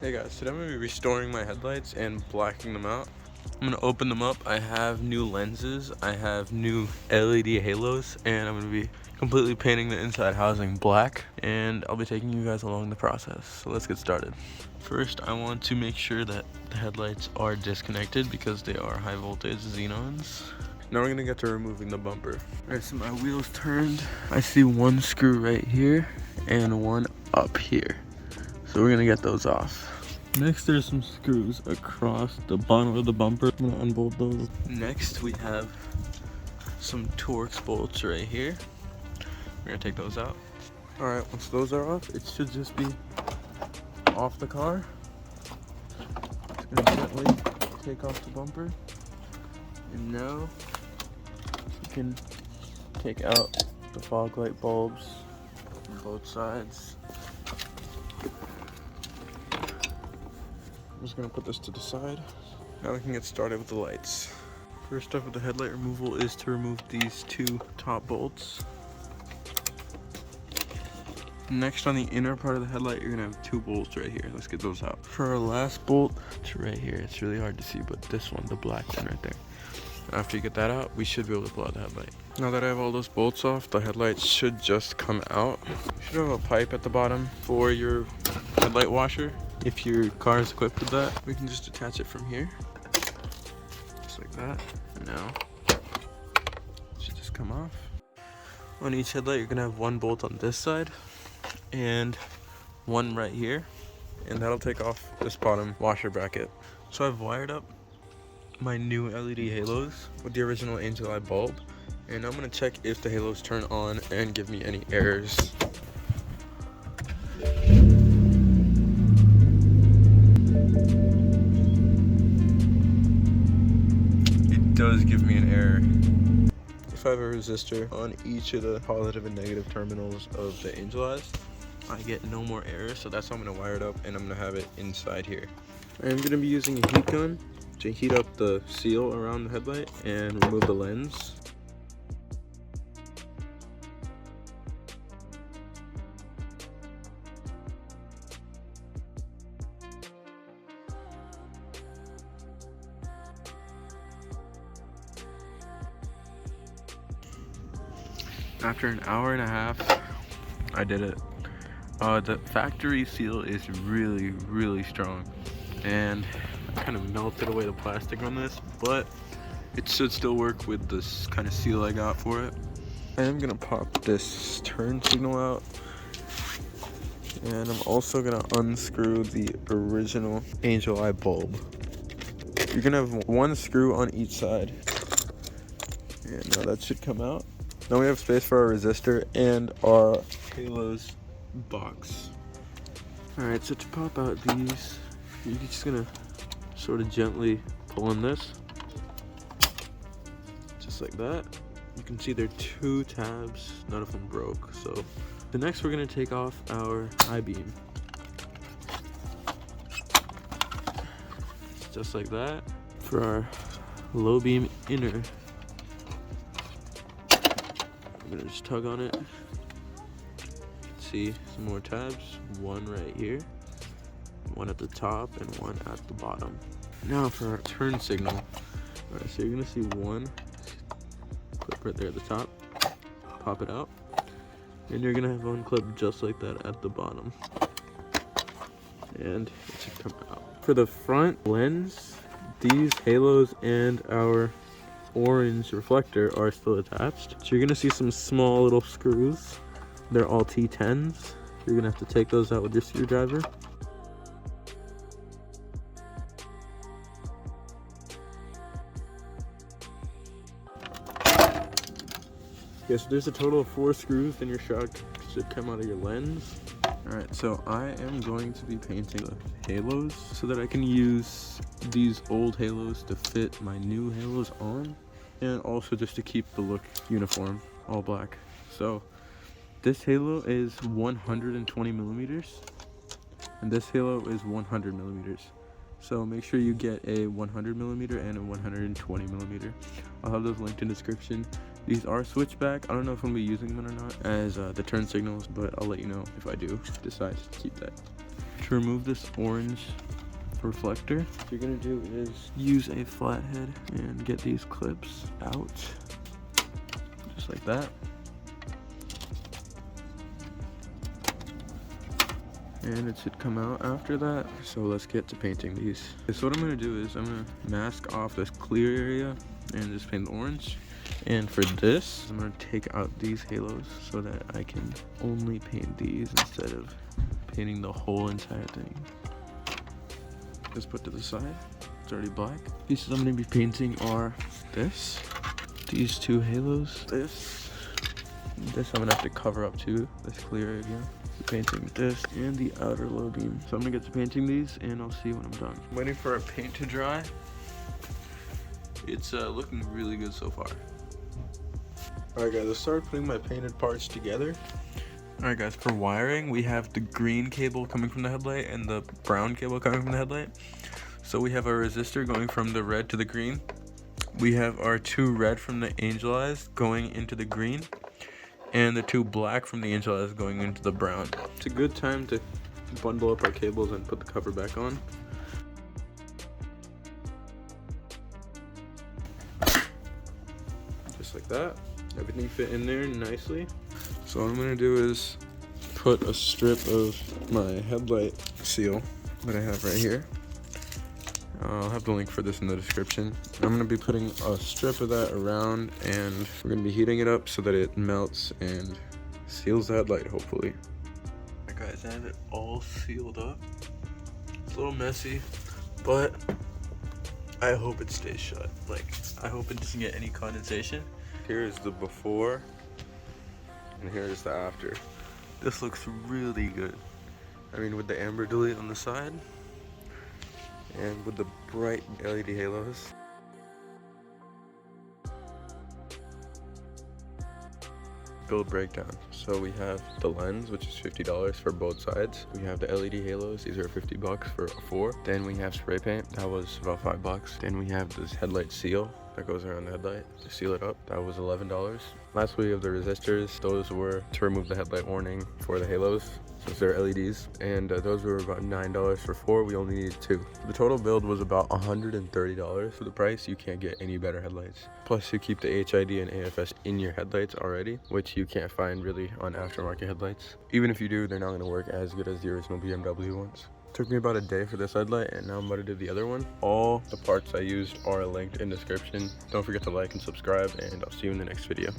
Hey guys, today I'm going to be restoring my headlights and blacking them out. I'm going to open them up. I have new lenses, I have new LED halos, and I'm going to be completely painting the inside housing black, and I'll be taking you guys along the process. So let's get started. First, I want to make sure that the headlights are disconnected because they are high voltage Xenons. Now we're going to get to removing the bumper. Alright, so my wheels turned. I see one screw right here and one up here. So we're gonna get those off. Next, there's some screws across the bottom of the bumper. I'm gonna unbolt those. Next, we have some Torx bolts right here. We're gonna take those out. All right, once those are off, it should just be off the car. Just gonna gently take off the bumper. And now you can take out the fog light bulbs on both sides. I'm just gonna put this to the side. Now we can get started with the lights. First step with the headlight removal is to remove these two top bolts. Next, on the inner part of the headlight, you're gonna have two bolts right here. Let's get those out. For our last bolt, it's right here. It's really hard to see, but this one, the black one right there. After you get that out, we should be able to pull out the headlight. Now that I have all those bolts off, the headlight should just come out. You should have a pipe at the bottom for your headlight washer. If your car is equipped with that, we can just attach it from here. Just like that. And now, it should just come off. On each headlight, you're gonna have one bolt on this side and one right here. And that'll take off this bottom washer bracket. So I've wired up my new LED halos with the original Angel Eye bulb. And I'm gonna check if the halos turn on and give me any errors. Does give me an error. If I have a resistor on each of the positive and negative terminals of the Angel Eyes, I get no more errors, so that's how I'm going to wire it up, and I'm going to have it inside here. I'm going to be using a heat gun to heat up the seal around the headlight and remove the lens. After an hour and a half, I did it. The factory seal is really strong, and I kind of melted away the plastic on this, but it should still work with this kind of seal I got for it. I am gonna pop this turn signal out, and I'm also gonna unscrew the original Angel Eye bulb. You're gonna have one screw on each side, and now that should come out. Now we have space for our resistor and our halos box. Alright, so to pop out these, you're just gonna sort of gently pull in this. Just like that. You can see there are two tabs, none of them broke. So the next we're gonna take off our I-beam. Just like that. For our low beam inner, I'm gonna just tug on it. See some more tabs, one right here, one at the top and one at the bottom. Now for our turn signal. Alright, so you're gonna see one clip right there at the top, pop it out, and you're gonna have one clip just like that at the bottom, and it should come out. For the front lens, these halos and our orange reflector are still attached. So you're gonna see some small little screws. They're all T10s. You're gonna have to take those out with your screwdriver. Yeah, so there's a total of 4 screws, then your shot should come out of your lens. Alright, so I am going to be painting the halos so that I can use these old halos to fit my new halos on, and also just to keep the look uniform, all black. So this halo is 120 millimeters, and this halo is 100 millimeters. So make sure you get a 100 millimeter and a 120 millimeter. I'll have those linked in the description. These are switchback. I don't know if I'm gonna be using them or not as the turn signals, but I'll let you know if I do decide to keep that. To remove this orange reflector, what you're gonna do is use a flathead and get these clips out, just like that. And it should come out after that. So let's get to painting these. So what I'm gonna do is I'm gonna mask off this clear area and just paint orange. And for this, I'm gonna take out these halos so that I can only paint these instead of painting the whole entire thing. Just put to the side. It's already black. Pieces I'm gonna be painting are these two halos, this I'm gonna have to cover up too, this clear area. Painting this and the outer low beam. So I'm gonna get to painting these and I'll see when I'm done. I'm waiting for our paint to dry. It's looking really good so far. Alright guys, let's start putting my painted parts together. Alright guys, for wiring, we have the green cable coming from the headlight and the brown cable coming from the headlight. So we have our resistor going from the red to the green. We have our two red from the angel eyes going into the green. And the two black from the angel eyes going into the brown. It's a good time to bundle up our cables and put the cover back on. Just like that. Everything fit in there nicely. So what I'm gonna do is put a strip of my headlight seal that I have right here. I'll have the link for this in the description. I'm gonna be putting a strip of that around and we're gonna be heating it up so that it melts and seals the headlight, hopefully. Alright guys, I have it all sealed up. It's a little messy, but I hope it stays shut. Like, I hope it doesn't get any condensation. Here is the before, and here is the after. This looks really good. I mean, with the amber delete on the side, and with the bright LED halos. Build breakdown. So we have the lens, which is $50 for both sides. We have the LED halos, these are $50 for 4. Then we have spray paint, that was about $5. Then we have this headlight seal that goes around the headlight to seal it up, that was $11. Lastly, we have the resistors, those were to remove the headlight warning for the halos, since they're LEDs, and those were about $9 for 4. We only needed 2. The total build was about $130. For the price, you can't get any better headlights. Plus, you keep the HID and AFS in your headlights already, which you can't find really on aftermarket headlights. Even if you do, they're not going to work as good as the original BMW ones. Took me about a day for this headlight, and now I'm about to do the other one. All the parts I used are linked in the description. Don't forget to like and subscribe, and I'll see you in the next video.